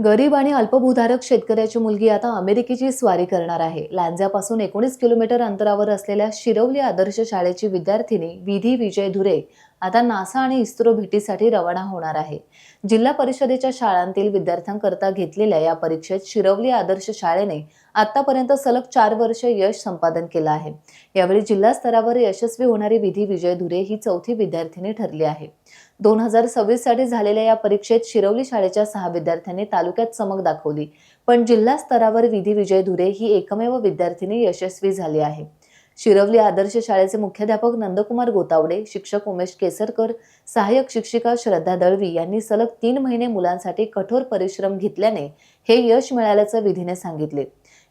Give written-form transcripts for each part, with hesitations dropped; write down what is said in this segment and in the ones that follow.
गरीब आणि अल्पभूधारक शेतकऱ्याची मुलगी आता अमेरिकेची स्वारी करणार आहे. लांज्यापासून 19 किलोमीटर अंतरावर असलेल्या शिरवली आदर्श शाळेची विद्यार्थिनी विधी विजय धुरे आता नासा आणि इस्रो भेटीसाठी रवाना होणार आहे. जिल्हा परिषदेच्या शाळांतील विद्यार्थ्यांकरता घेतलेल्या या परीक्षेत शिरवली आदर्श शाळेने आतापर्यंत सलग 4 वर्ष यश संपादन केलं आहे. यावेळी जिल्हा स्तरावर यशस्वी होणारी विधी विजय धुरे ही चौथी विद्यार्थिनी ठरली आहे. 2026 साठी झालेल्या या परीक्षेत शिरवली शाळेच्या 6 विद्यार्थ्यांनी तालुक्यात चमक दाखवली, पण जिल्हा स्तरावर विधी विजय धुरे ही एकमेव विद्यार्थिनी यशस्वी झाली आहे. शिरवली आदर्श शाळेचे मुख्याध्यापक नंदकुमार गोतावडे, शिक्षक उमेश केसरकर, सहाय्यक शिक्षिका श्रद्धा दळवी यांनी सलग 3 महिने मुलांसाठी कठोर परिश्रम घेतल्याने हे यश मिळाल्याचं विधीने सांगितले.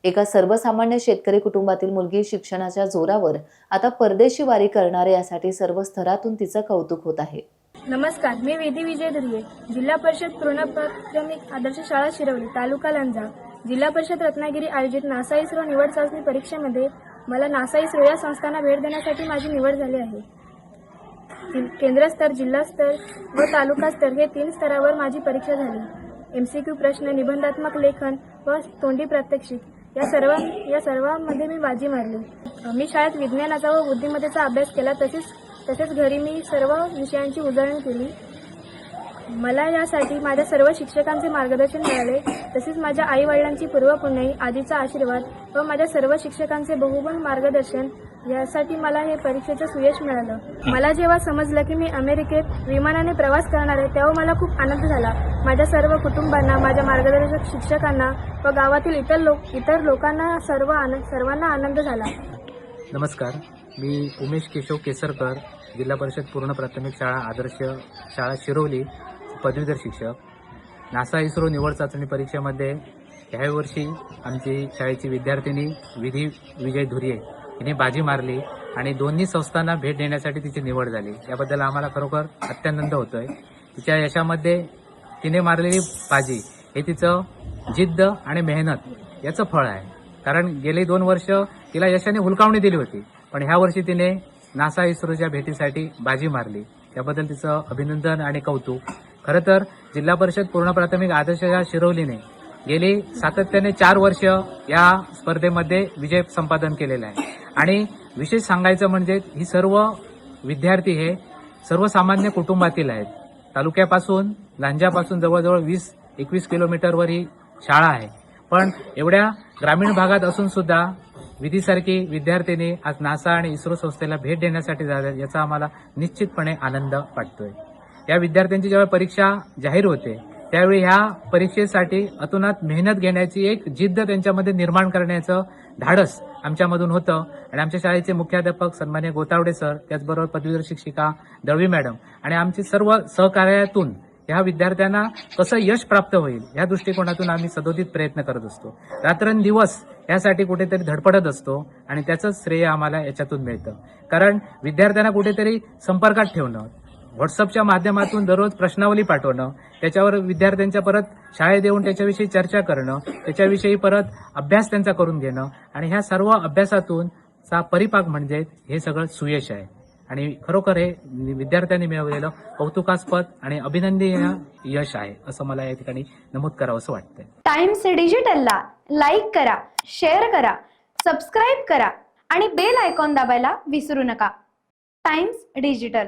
एका सर्वसामान्य शेतकरी कुटुंबातील मुलगी शिक्षणाच्या जोरावर आता परदेशी वारी करणार यासाठी सर्व स्तरातून तिचं कौतुक होत आहे. नमस्कार, मी विधी विजय धुरे, जिल्हा परिषद पूर्ण प्राथमिक आदर्श शाळा शिरवली, तालुका लांजा, जिल्हा परिषद रत्नागिरी आयोजित नासा इस्रो निवड चाचणी परीक्षेमध्ये मला नासा इस्रो या संस्थांना भेट देण्यासाठी माझी निवड झाली आहे. केंद्रस्तर, जिल्हास्तर व तालुकास्तर हे 3 स्तरावर माझी परीक्षा झाली. MCQ प्रश्न, निबंधात्मक लेखन व तोंडी प्रात्यक्षिक या सर्वांमध्ये मी बाजी मारली. मी शाळेत विज्ञानाचा व बुद्धिमत्तेचा अभ्यास केला. तसेच घरी मी सर्व विषयांची उजळणी केली. मला यासाठी माझ्या सर्व शिक्षकांचे मार्गदर्शन मिळाले. तसेच माझ्या आई वडिलांची पूर्वपुण्याई, आजीचा आशीर्वाद व माझ्या सर्व शिक्षकांचे बहुगुण मार्गदर्शन यासाठी मला हे परीक्षेचं सुयश मिळालं. मला जेव्हा समजलं की मी अमेरिकेत विमानाने प्रवास करणार आहे तेव्हा मला खूप आनंद झाला. माझ्या सर्व कुटुंबांना, माझ्या मार्गदर्शक शिक्षकांना व गावातील इतर लोकांना सर्वांना आनंद झाला. नमस्कार, मी उमेश केशव केसरकर, जिल्हा परिषद पूर्ण प्राथमिक शाळा आदर्श शाळा शिरवली, पदवीधर शिक्षक. नासा इस्रो निवड चाचणी परीक्षेमध्ये ह्या वर्षी आमची शाळेची विद्यार्थिनी विधी विजय धुरे हिने बाजी मारली आणि दोन्ही संस्थांना भेट देण्यासाठी तिची निवड झाली. याबद्दल आम्हाला खरोखर अत्यानंद होतोय. तिच्या यशामध्ये तिने मारलेली बाजी हे तिचं जिद्द आणि मेहनत याचं फळ आहे. कारण गेली 2 वर्ष तिला यशाने हुलकावणी दिली होती, पण ह्या वर्षी तिने नासा इस्रोच्या भेटीसाठी बाजी मारली. त्याबद्दल तिचं अभिनंदन आणि कौतुक. खरं तर जिल्हा परिषद पूर्ण प्राथमिक आदर्श शाळा शिरवलीने गेली सातत्याने 4 वर्ष या स्पर्धेमध्ये विजय संपादन केलेला आहे. आणि विशेष सांगायचं म्हणजे ही सर्व विद्यार्थी हे सर्वसामान्य कुटुंबातील आहेत. तालुक्यापासून, लांज्यापासून जवळजवळ 20-21 किलोमीटरवर ही शाळा आहे. पण एवढ्या ग्रामीण भागात असून सुद्धा विधीसारखी विद्यार्थिनी आज नासा आणि इस्रो संस्थेला भेट देण्यासाठी जातात, याचा आम्हाला निश्चितपणे आनंद वाटतोय. या विद्यार्थ्यांची जेव्हा परीक्षा जाहीर होते त्यावेळी ह्या परीक्षेसाठी अतोनात मेहनत घेण्याची एक जिद्द त्यांच्यामध्ये निर्माण करण्याचं धाडस आमच्यामधून होतं. आणि आमच्या शाळेचे मुख्याध्यापक सन्माननीय गोतावडे सर, त्याचबरोबर पदवीधर शिक्षिका दळवी मॅडम आणि आमचे सर्व सहकार्यातून ह्या विद्यार्थ्यांना कसं यश प्राप्त होईल या दृष्टिकोनातून आम्ही सदोदित प्रयत्न करत असतो. रात्रंदिवस यासाठी कुठेतरी धडपडत असतो आणि त्याचंच श्रेय आम्हाला याच्यातून मिळतं. कारण विद्यार्थ्यांना कुठेतरी संपर्कात ठेवणं, व्हॉट्सअपच्या माध्यमातून दररोज प्रश्नावली पाठवणं, त्याच्यावर विद्यार्थ्यांच्या परत शाळेत येऊन त्याच्याविषयी चर्चा करणं, त्याच्याविषयी परत अभ्यास त्यांचा करून घेणं आणि ह्या सर्व अभ्यासातून चा परिपाक म्हणजे हे सगळं सुयश आहे. आणि खरोखर हे विद्यार्थ्यांनी मिळवलेलं कौतुकास्पद आणि अभिनंदनीय यश आहे असं मला या ठिकाणी नमूद करावं असं वाटतंय. टाइम्स डिजिटलला लाईक करा, शेअर करा, सबस्क्राईब करा आणि बेल आयकॉन दाबायला विसरू नका. Times digital.